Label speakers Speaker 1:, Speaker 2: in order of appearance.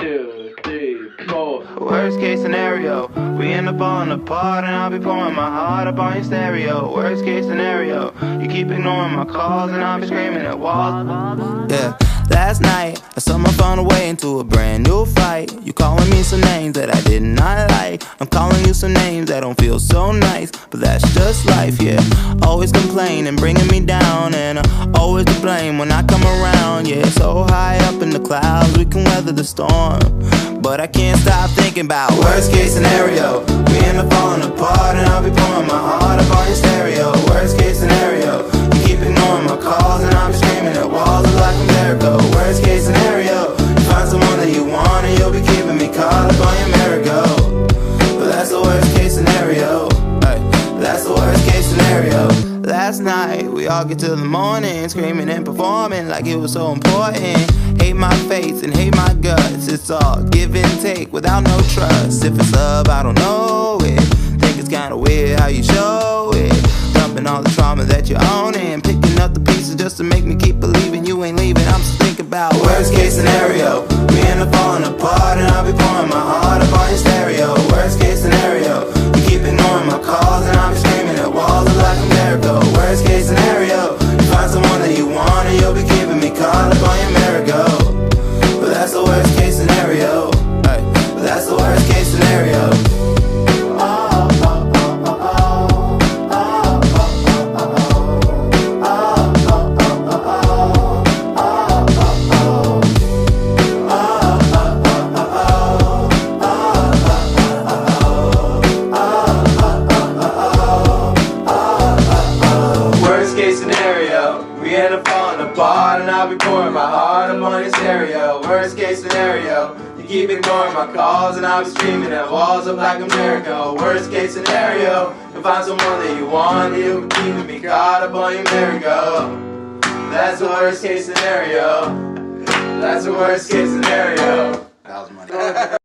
Speaker 1: 2, 3, 4.
Speaker 2: Worst case scenario, we end up falling apart and I'll be pouring my heart up on your stereo. Worst case scenario, you keep ignoring my calls and I'll be screaming at walls. Yeah, last night I saw my phone away into a brand new fight. You calling me some names that I did not like. I'm calling you some names that don't feel so nice, but that's just life, yeah. Always complaining, bringing me down, and always to blame when I come around. Yeah, so high up in the clouds, we can weather the storm, but I can't stop thinking about worst case scenario. We end up falling apart and I'll be pouring my heart up on your stereo. Worst case scenario, you keep ignoring my calls and I'll be screaming at walls like I'm Jericho. Worst case scenario, you find someone that you want and you'll be keeping me caught up on your merry-go. But that's the worst case scenario. That's the worst case scenario. Last night we all get till the morning, screaming and performing like it was so important. Hate my face and hate my guts. It's all give and take without no trust. If it's love, I don't know it. Think it's kinda weird how you show it. Dumping all the trauma that you own and picking up the pieces just to make me keep believing you ain't leaving. I'm just thinking about worst case scenario. We end up falling apart and I'll be pouring my heart up on your stereo. Worst case scenario, you keep ignoring my calls and I'll be screaming at walls like I'm Jericho. Worst case scenario, you find someone that you want and you'll be keeping me caught up on your merry-go. But that's the worst case scenario. But that's the worst case scenario. We end up falling apart and I'll be pouring my heart up on your stereo. Worst case scenario, you keep ignoring my calls and I'll be screaming at walls up like I'm Jericho. Worst case scenario, you find someone that you want and you'll be keeping me caught up on your merry-go. That's the worst case scenario. That's the worst case scenario. That was money.